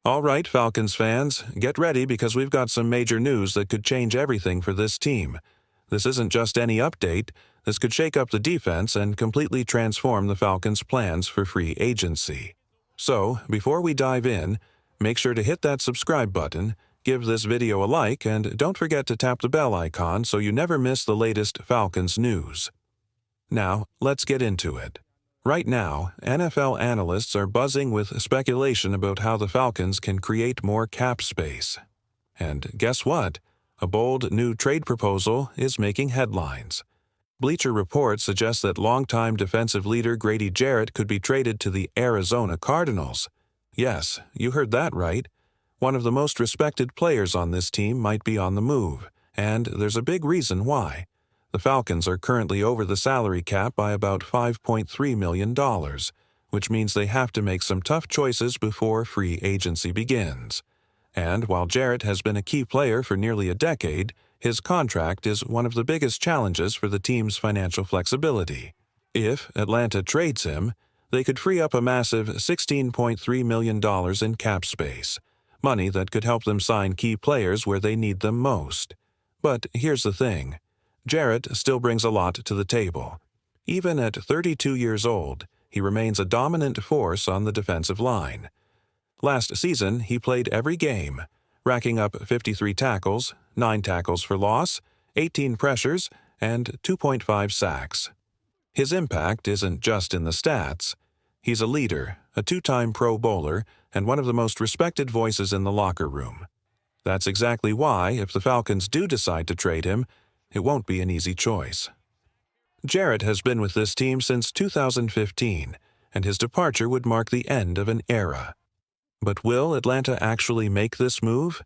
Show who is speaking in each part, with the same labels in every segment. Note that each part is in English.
Speaker 1: All right, Falcons fans, get ready because we've got some major news that could change everything for this team. This isn't just any update. This could shake up the defense and completely transform the Falcons' plans for free agency. So, before we dive in, make sure to hit that subscribe button, give this video a like, and don't forget to tap the bell icon so you never miss the latest Falcons news. Now, let's get into it. Right now, NFL analysts are buzzing with speculation about how the Falcons can create more cap space. And guess what? A bold new trade proposal is making headlines. Bleacher Report suggests that longtime defensive leader Grady Jarrett could be traded to the Arizona Cardinals. Yes, you heard that right. One of the most respected players on this team might be on the move, and there's a big reason why. The Falcons are currently over the salary cap by about $5.3 million, which means they have to make some tough choices before free agency begins. And while Jarrett has been a key player for nearly a decade, his contract is one of the biggest challenges for the team's financial flexibility. If Atlanta trades him, they could free up a massive $16.3 million in cap space, money that could help them sign key players where they need them most. But here's the thing. Jarrett still brings a lot to the table. Even at 32 years old, he remains a dominant force on the defensive line. Last season, he played every game, racking up 53 tackles, 9 tackles for loss, 18 pressures, and 2.5 sacks. His impact isn't just in the stats. He's a leader, a two-time Pro Bowler, and one of the most respected voices in the locker room. That's exactly why, if the Falcons do decide to trade him, it won't be an easy choice. Jarrett has been with this team since 2015, and his departure would mark the end of an era. But will Atlanta actually make this move?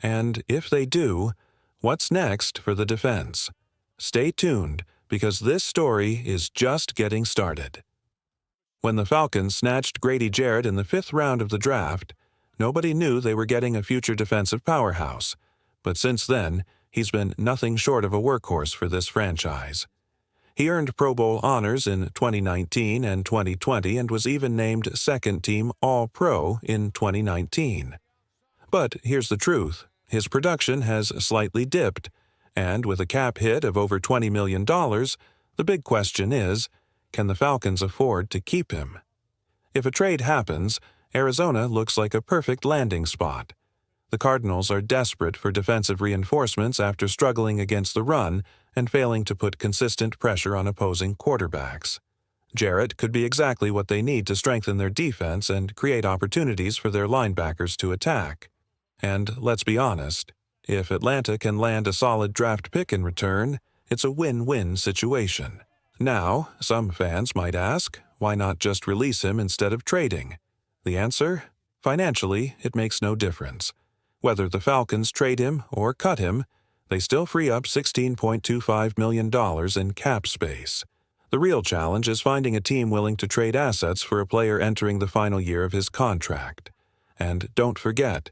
Speaker 1: And if they do, what's next for the defense? Stay tuned, because this story is just getting started. When the Falcons snatched Grady Jarrett in the 5th round of the draft, nobody knew they were getting a future defensive powerhouse. But since then, he's been nothing short of a workhorse for this franchise. He earned Pro Bowl honors in 2019 and 2020 and was even named second-team All-Pro in 2019. But here's the truth. His production has slightly dipped, and with a cap hit of over $20 million, the big question is, can the Falcons afford to keep him? If a trade happens, Arizona looks like a perfect landing spot. The Cardinals are desperate for defensive reinforcements after struggling against the run and failing to put consistent pressure on opposing quarterbacks. Jarrett could be exactly what they need to strengthen their defense and create opportunities for their linebackers to attack. And let's be honest, if Atlanta can land a solid draft pick in return, it's a win-win situation. Now, some fans might ask, why not just release him instead of trading? The answer? Financially, it makes no difference. Whether the Falcons trade him or cut him, they still free up $16.25 million in cap space. The real challenge is finding a team willing to trade assets for a player entering the final year of his contract. And don't forget,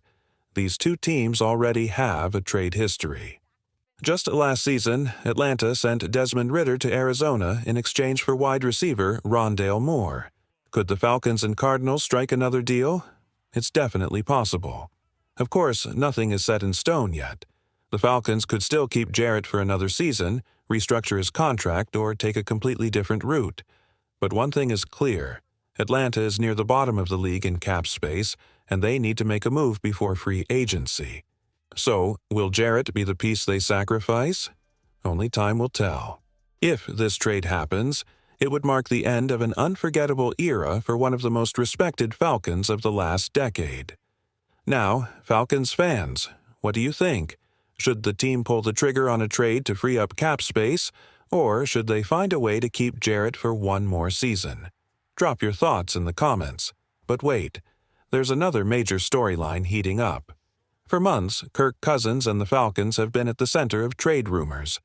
Speaker 1: these two teams already have a trade history. Just last season, Atlanta sent Desmond Ridder to Arizona in exchange for wide receiver Rondale Moore. Could the Falcons and Cardinals strike another deal? It's definitely possible. Of course, nothing is set in stone yet. The Falcons could still keep Jarrett for another season, restructure his contract, or take a completely different route. But one thing is clear. Atlanta is near the bottom of the league in cap space, and they need to make a move before free agency. So, will Jarrett be the piece they sacrifice? Only time will tell. If this trade happens, it would mark the end of an unforgettable era for one of the most respected Falcons of the last decade. Now, Falcons fans, what do you think? Should the team pull the trigger on a trade to free up cap space, or should they find a way to keep Jarrett for one more season? Drop your thoughts in the comments. But wait, there's another major storyline heating up. For months, Kirk Cousins and the Falcons have been at the center of trade rumors.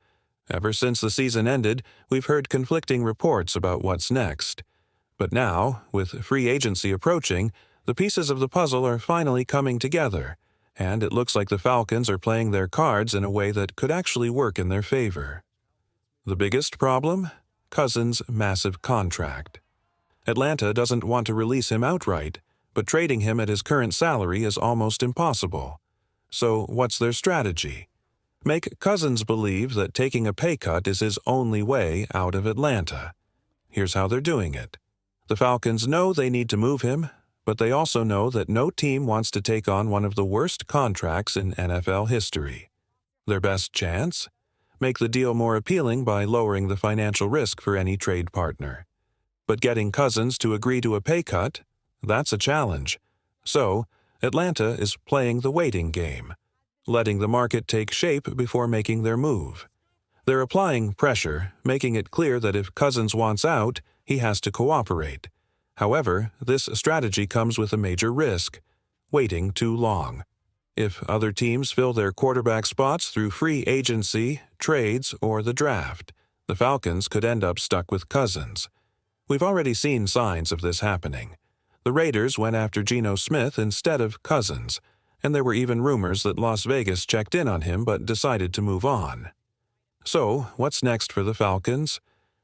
Speaker 1: Ever since the season ended, we've heard conflicting reports about what's next. But now, with free agency approaching, the pieces of the puzzle are finally coming together, and it looks like the Falcons are playing their cards in a way that could actually work in their favor. The biggest problem? Cousins' massive contract. Atlanta doesn't want to release him outright, but trading him at his current salary is almost impossible. So what's their strategy? Make Cousins believe that taking a pay cut is his only way out of Atlanta. Here's how they're doing it. The Falcons know they need to move him, but they also know that no team wants to take on one of the worst contracts in NFL history. Their best chance? Make the deal more appealing by lowering the financial risk for any trade partner. But getting Cousins to agree to a pay cut? That's a challenge. So, Atlanta is playing the waiting game, letting the market take shape before making their move. They're applying pressure, making it clear that if Cousins wants out, he has to cooperate. However, this strategy comes with a major risk: waiting too long. If other teams fill their quarterback spots through free agency, trades, or the draft, the Falcons could end up stuck with Cousins. We've already seen signs of this happening. The Raiders went after Geno Smith instead of Cousins, and there were even rumors that Las Vegas checked in on him but decided to move on. So, what's next for the Falcons?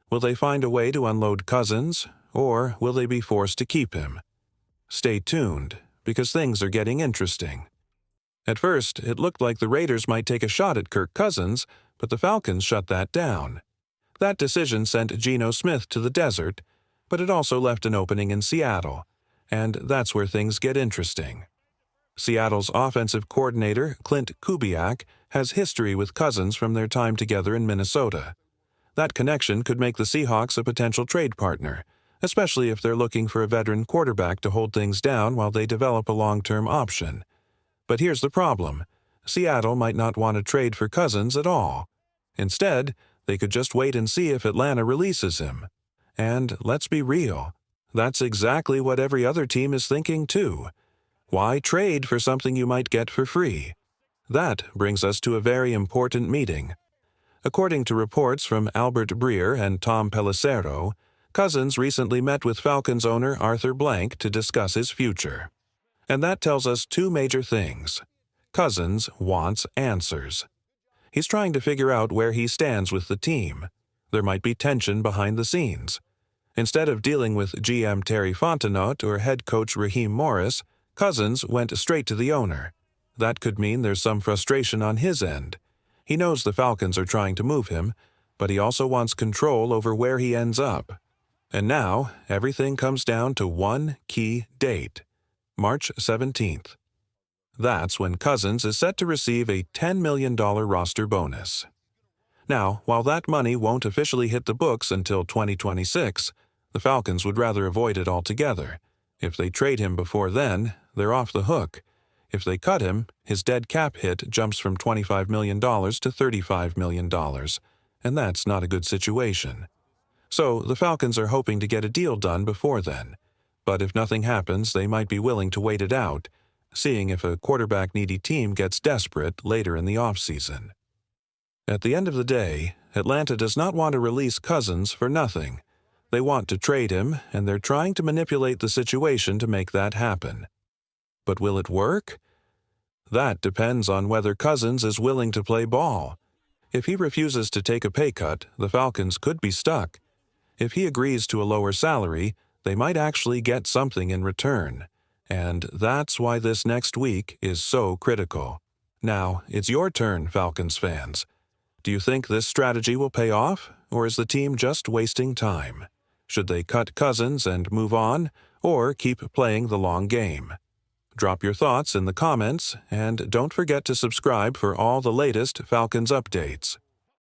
Speaker 1: Will they find a way to unload Cousins, or will they be forced to keep him? Stay tuned, because things are getting interesting. At first, it looked like the Raiders might take a shot at Kirk Cousins, but the Falcons shut that down. That decision sent Geno Smith to the desert, but it also left an opening in Seattle, and that's where things get interesting. Seattle's offensive coordinator, Clint Kubiak, has history with Cousins from their time together in Minnesota. That connection could make the Seahawks a potential trade partner, especially if they're looking for a veteran quarterback to hold things down while they develop a long-term option. But here's the problem. Seattle might not want to trade for Cousins at all. Instead, they could just wait and see if Atlanta releases him. And let's be real, that's exactly what every other team is thinking too. Why trade for something you might get for free? That brings us to a very important meeting. According to reports from Albert Breer and Tom Pelissero, Cousins recently met with Falcons owner Arthur Blank to discuss his future. And that tells us two major things. Cousins wants answers. He's trying to figure out where he stands with the team. There might be tension behind the scenes. Instead of dealing with GM Terry Fontenot or head coach Raheem Morris, Cousins went straight to the owner. That could mean there's some frustration on his end. He knows the Falcons are trying to move him, but he also wants control over where he ends up. And now, everything comes down to one key date: March 17th. That's when Cousins is set to receive a $10 million roster bonus. Now, while that money won't officially hit the books until 2026, the Falcons would rather avoid it altogether. If they trade him before then, they're off the hook. If they cut him, his dead cap hit jumps from $25 million to $35 million, and that's not a good situation. So the Falcons are hoping to get a deal done before then. But if nothing happens, they might be willing to wait it out, seeing if a quarterback-needy team gets desperate later in the offseason. At the end of the day, Atlanta does not want to release Cousins for nothing. They want to trade him, and they're trying to manipulate the situation to make that happen. But will it work? That depends on whether Cousins is willing to play ball. If he refuses to take a pay cut, the Falcons could be stuck. If he agrees to a lower salary, they might actually get something in return. And that's why this next week is so critical. Now, it's your turn, Falcons fans. Do you think this strategy will pay off, or is the team just wasting time? Should they cut Cousins and move on, or keep playing the long game? Drop your thoughts in the comments, and don't forget to subscribe for all the latest Falcons updates.